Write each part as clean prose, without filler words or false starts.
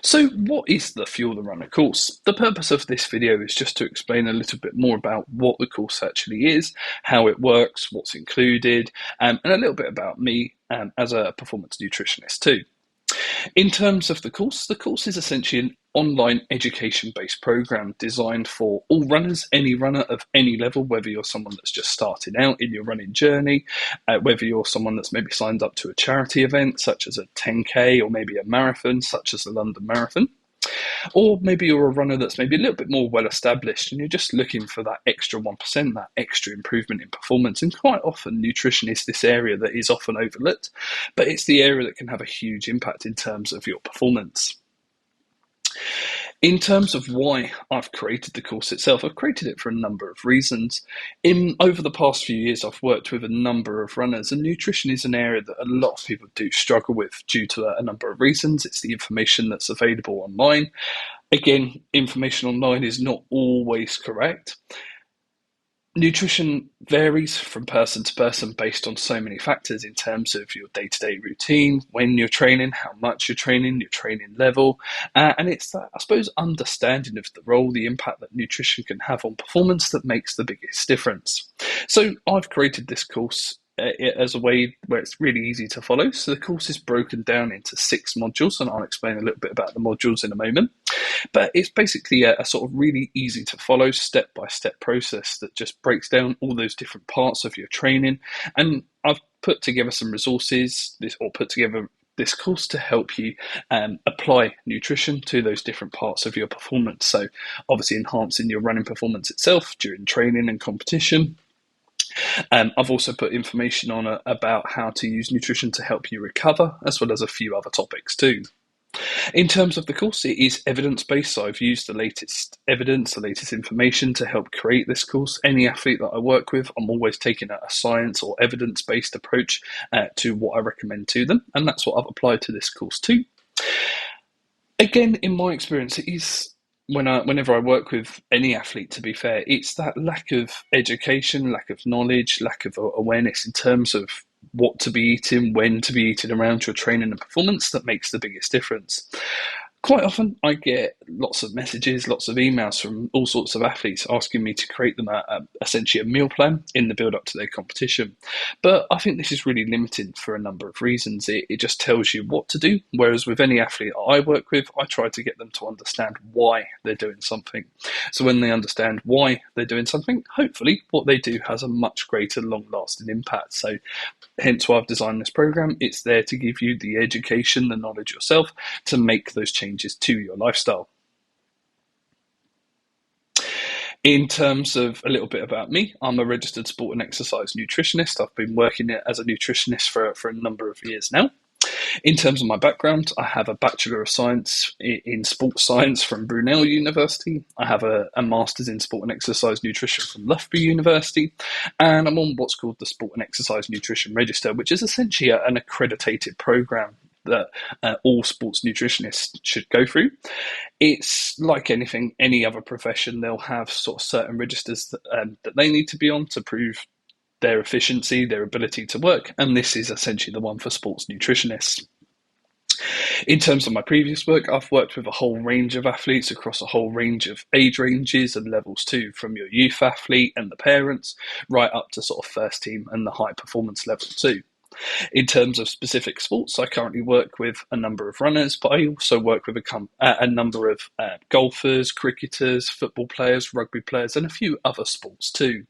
So what is the Fuel the Runner course? The purpose of this video is just to explain a little bit more about what the course actually is, how it works, what's included, and a little bit about me as a performance nutritionist too. In terms of the course is essentially an online education-based program designed for all runners, any runner of any level, whether you're someone that's just starting out in your running journey, whether you're someone that's maybe signed up to a charity event such as a 10K or maybe a marathon such as the London Marathon. Or maybe you're a runner that's maybe a little bit more well established and you're just looking for that extra 1%, that extra improvement in performance. And quite often, nutrition is this area that is often overlooked, but it's the area that can have a huge impact in terms of your performance. In terms of why I've created the course itself, I've created it for a number of reasons. Over the past few years, I've worked with a number of runners, and nutrition is an area that a lot of people do struggle with due to a number of reasons. It's the information that's available online. Again, information online is not always correct. Nutrition varies from person to person based on so many factors in terms of your day-to-day routine, when you're training, how much you're training, your training level, and it's that, I suppose, understanding of the role, the impact that nutrition can have on performance that makes the biggest difference. So I've created this course as a way where it's really easy to follow. So the course is broken down into 6 modules, and I'll explain a little bit about the modules in a moment. But it's basically a sort of really easy to follow step-by-step process that just breaks down all those different parts of your training. And I've put together some resources, put together this course to help you apply nutrition to those different parts of your performance. So obviously enhancing your running performance itself during training and competition. I've also put information on about how to use nutrition to help you recover, as well as a few other topics too. In terms of the course, it is evidence-based, so I've used the latest evidence, the latest information to help create this course. Any athlete that I work with, I'm always taking a science or evidence-based approach to what I recommend to them, and that's what I've applied to this course too. Again, in my experience, it is whenever I work with any athlete, to be fair, it's that lack of education, lack of knowledge, lack of awareness in terms of what to be eating, when to be eating around your training and performance that makes the biggest difference. Quite often, I get lots of messages, lots of emails from all sorts of athletes asking me to create them essentially a meal plan in the build up to their competition. But I think this is really limiting for a number of reasons. It just tells you what to do, whereas with any athlete I work with, I try to get them to understand why they're doing something. So when they understand why they're doing something, hopefully what they do has a much greater long-lasting impact. So hence why I've designed this program. It's there to give you the education, the knowledge yourself to make those changes to your lifestyle. In terms of a little bit about me, I'm a registered sport and exercise nutritionist. I've been working as a nutritionist for a number of years now. In terms of my background, I have a Bachelor of Science in Sports Science from Brunel University. I have a Master's in Sport and Exercise Nutrition from Loughborough University. And I'm on what's called the Sport and Exercise Nutrition Register, which is essentially an accredited program that all sports nutritionists should go through. It's like anything, any other profession, they'll have sort of certain registers that they need to be on to prove their efficiency, their ability to work, and this is essentially the one for sports nutritionists. In terms of my previous work, I've worked with a whole range of athletes across a whole range of age ranges and levels too, from your youth athlete and the parents, right up to sort of first team and the high performance level too. In terms of specific sports, I currently work with a number of runners, but I also work with a number of golfers, cricketers, football players, rugby players, and a few other sports too.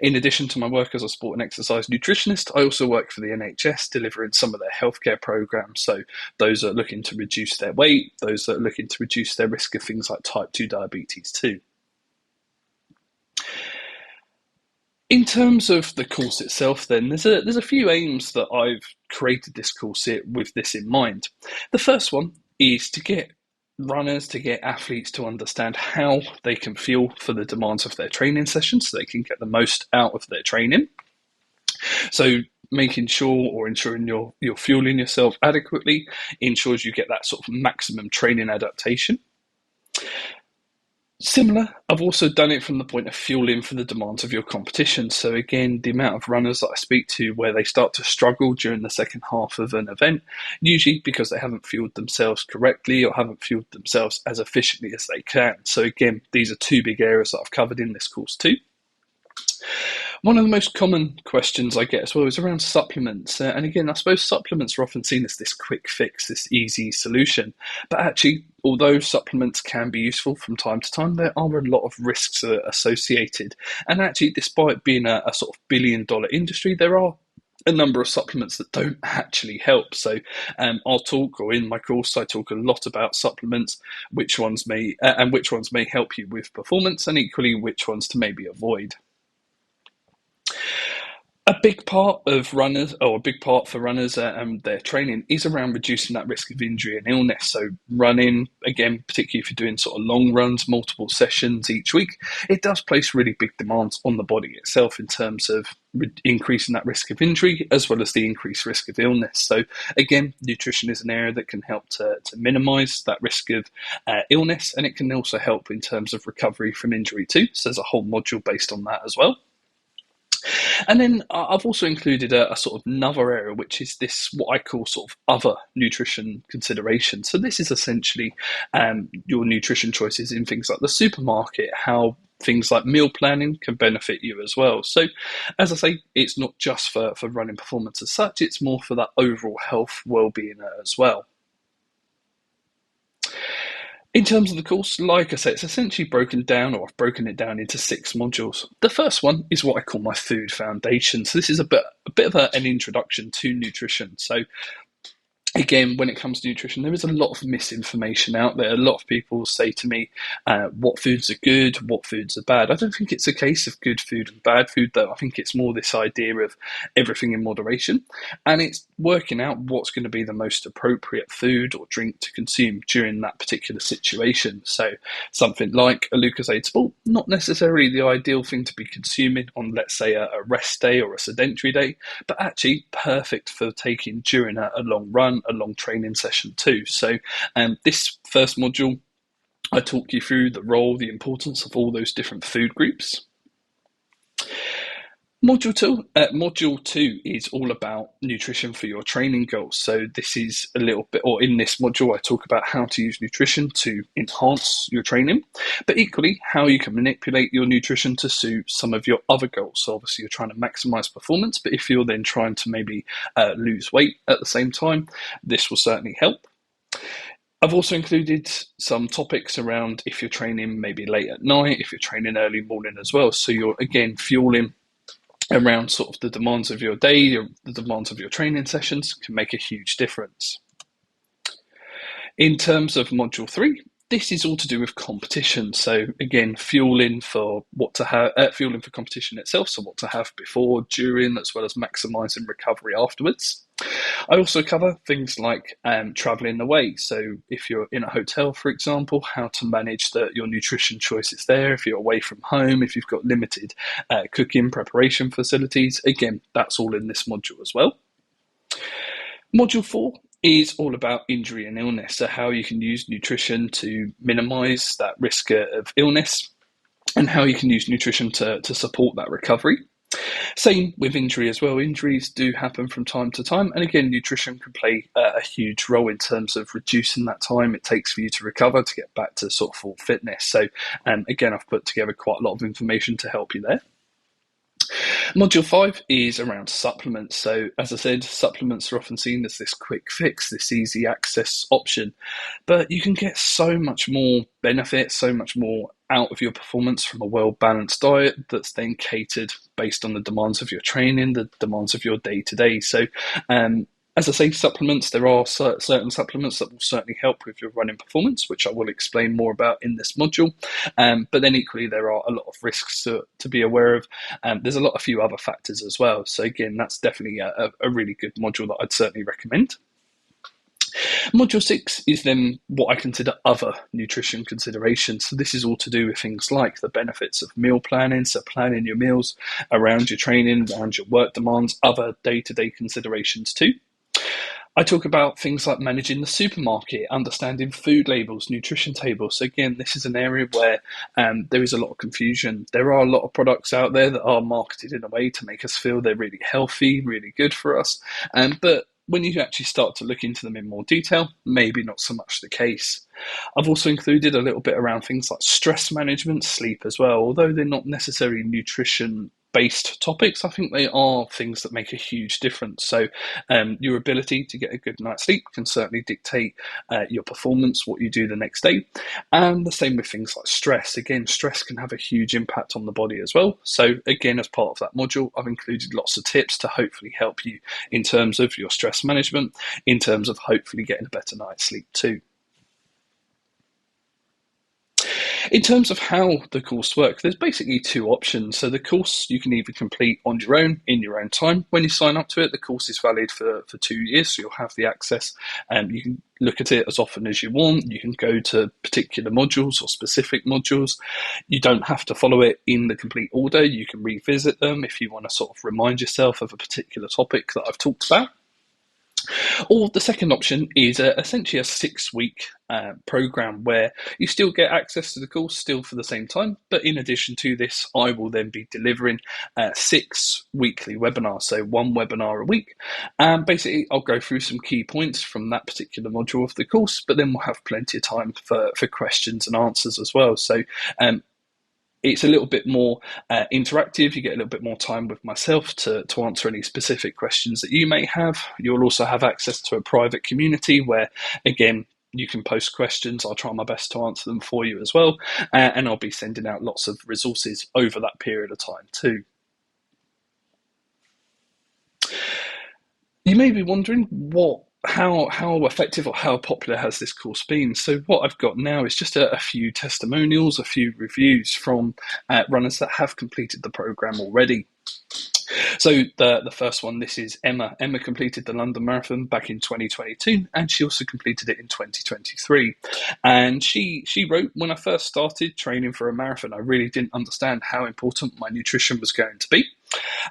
In addition to my work as a sport and exercise nutritionist, I also work for the NHS delivering some of their healthcare programs. So those that are looking to reduce their weight, those that are looking to reduce their risk of things like type 2 diabetes too. In terms of the course itself, then, there's a few aims that I've created this course here with this in mind. The first one is to get runners, to get athletes to understand how they can fuel for the demands of their training sessions so they can get the most out of their training. So making sure or ensuring you're fueling yourself adequately ensures you get that sort of maximum training adaptation. Similar, I've also done it from the point of fueling for the demands of your competition. So again, the amount of runners that I speak to where they start to struggle during the second half of an event, usually because they haven't fueled themselves correctly or haven't fueled themselves as efficiently as they can. So again, these are two big areas that I've covered in this course too. One of the most common questions I get as well is around supplements. And again, I suppose supplements are often seen as this quick fix, this easy solution. But actually, although supplements can be useful from time to time, there are a lot of risks associated. And actually, despite being a sort of $1 billion industry, there are a number of supplements that don't actually help. So I'll talk, or in my course, I talk a lot about supplements, which ones may help you with performance, and equally which ones to maybe avoid. A big part of runners, or a big part for runners and their training, is around reducing that risk of injury and illness. So, running, again, particularly if you're doing sort of long runs, multiple sessions each week, it does place really big demands on the body itself in terms of increasing that risk of injury as well as the increased risk of illness. So, again, nutrition is an area that can help to minimize that risk of illness, and it can also help in terms of recovery from injury too. So, there's a whole module based on that as well. And then I've also included a sort of another area, which is this what I call sort of other nutrition considerations. So this is essentially your nutrition choices in things like the supermarket, how things like meal planning can benefit you as well. So as I say, it's not just for running performance as such, it's more for that overall health, well-being as well. In terms of the course, like I said, it's essentially broken down, or I've broken it down into 6 modules. The first one is what I call my food foundation. So this is a bit of an introduction to nutrition. So again, when it comes to nutrition, there is a lot of misinformation out there. A lot of people say to me, what foods are good, what foods are bad. I don't think it's a case of good food and bad food, though. I think it's more this idea of everything in moderation. And it's working out what's going to be the most appropriate food or drink to consume during that particular situation. So something like a Lucozade Sport, not necessarily the ideal thing to be consuming on, let's say, a rest day or a sedentary day, but actually perfect for taking during a long run, a long training session too. So this first module, I talk you through the role, the importance of all those different food groups. Module two is all about nutrition for your training goals. So this is a little bit, or in this module, I talk about how to use nutrition to enhance your training, but equally how you can manipulate your nutrition to suit some of your other goals. So obviously you're trying to maximize performance, but if you're then trying to maybe lose weight at the same time, this will certainly help. I've also included some topics around if you're training maybe late at night, if you're training early morning as well. So you're again fueling around sort of the demands of your day, or the demands of your training sessions can make a huge difference. In terms of module 3, this is all to do with competition. So again, fueling for fueling for competition itself. So what to have before, during, as well as maximising recovery afterwards. I also cover things like travelling away. So if you're in a hotel, for example, how to manage your nutrition choices there. If you're away from home, if you've got limited cooking preparation facilities, again, that's all in this module as well. Module 4 is all about injury and illness. So how you can use nutrition to minimise that risk of illness, and how you can use nutrition to support that recovery. Same with injury as well. Injuries do happen from time to time, and again, nutrition can play a huge role in terms of reducing that time it takes for you to recover to get back to sort of full fitness. So again, I've put together quite a lot of information to help you there. Module 5 is around supplements. So as I said, supplements are often seen as this quick fix, this easy access option, but you can get so much more benefit, so much more out of your performance from a well-balanced diet that's then catered based on the demands of your training, the demands of your day-to-day. So as I say, supplements, there are certain supplements that will certainly help with your running performance, which I will explain more about in this module. But then equally, there are a lot of risks to be aware of. There's a few other factors as well. So again, that's definitely a really good module that I'd certainly recommend. Module 6 is then what I consider other nutrition considerations. So this is all to do with things like the benefits of meal planning, so planning your meals around your training, around your work demands, other day-to-day considerations too. I talk about things like managing the supermarket, understanding food labels, nutrition tables. So again, this is an area where there is a lot of confusion. There are a lot of products out there that are marketed in a way to make us feel they're really healthy, really good for us. But when you actually start to look into them in more detail, maybe not so much the case. I've also included a little bit around things like stress management, sleep as well. Although they're not necessarily nutrition based topics, I think they are things that make a huge difference. So, your ability to get a good night's sleep can certainly dictate your performance, what you do the next day. And the same with things like stress. Again, stress can have a huge impact on the body as well. So, again, as part of that module, I've included lots of tips to hopefully help you in terms of your stress management, in terms of hopefully getting a better night's sleep too. In terms of how the course works, there's basically two options. So the course you can either complete on your own, in your own time. When you sign up to it, the course is valid for 2 years, so you'll have the access. You can look at it as often as you want. You can go to particular modules or specific modules. You don't have to follow it in the complete order. You can revisit them if you want to sort of remind yourself of a particular topic that I've talked about. Or the second option is essentially a 6 week program where you still get access to the course still for the same time. But in addition to this, I will then be delivering 6 weekly webinars. So one webinar a week. And basically, I'll go through some key points from that particular module of the course, but then we'll have plenty of time for questions and answers as well. So it's a little bit more interactive. You get a little bit more time with myself to answer any specific questions that you may have. You'll also have access to a private community where, again, you can post questions. I'll try my best to answer them for you as well. And I'll be sending out lots of resources over that period of time too. You may be wondering how effective or how popular has this course been? So what I've got now is just a few testimonials, a few reviews from runners that have completed the program already. So the first one, this is Emma. Emma completed the London Marathon back in 2022, and she also completed it in 2023. And she wrote, when I first started training for a marathon, I really didn't understand how important my nutrition was going to be.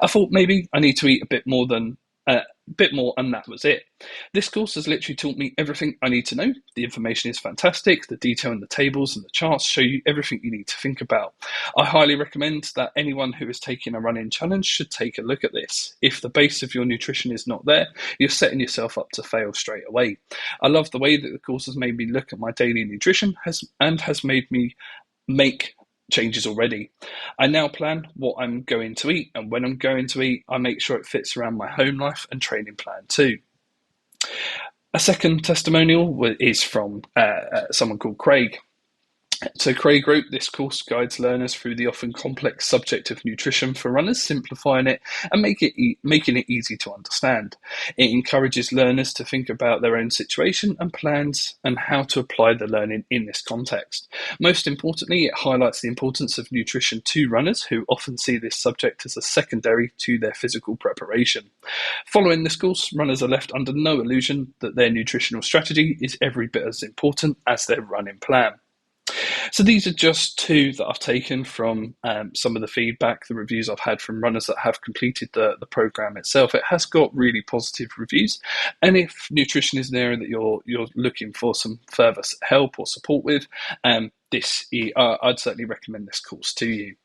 I thought maybe I need to eat a bit more, and that was it. This course has literally taught me everything I need to know. The information is fantastic. The detail in the tables and the charts show you everything you need to think about. I highly recommend that anyone who is taking a run-in challenge should take a look at this. If the base of your nutrition is not there, you're setting yourself up to fail straight away. I love the way that the course has made me look at my daily nutrition has made me make changes already. I now plan what I'm going to eat, and when I'm going to eat, I make sure it fits around my home life and training plan too. A second testimonial is from someone called Craig. So Craig wrote, this course guides learners through the often complex subject of nutrition for runners, simplifying it and making it easy to understand. It encourages learners to think about their own situation and plans and how to apply the learning in this context. Most importantly, it highlights the importance of nutrition to runners who often see this subject as a secondary to their physical preparation. Following this course, runners are left under no illusion that their nutritional strategy is every bit as important as their running plan. So these are just two that I've taken from some of the feedback, the reviews I've had from runners that have completed the program itself. It has got really positive reviews, and if nutrition is an area that you're looking for some further help or support with, I'd certainly recommend this course to you.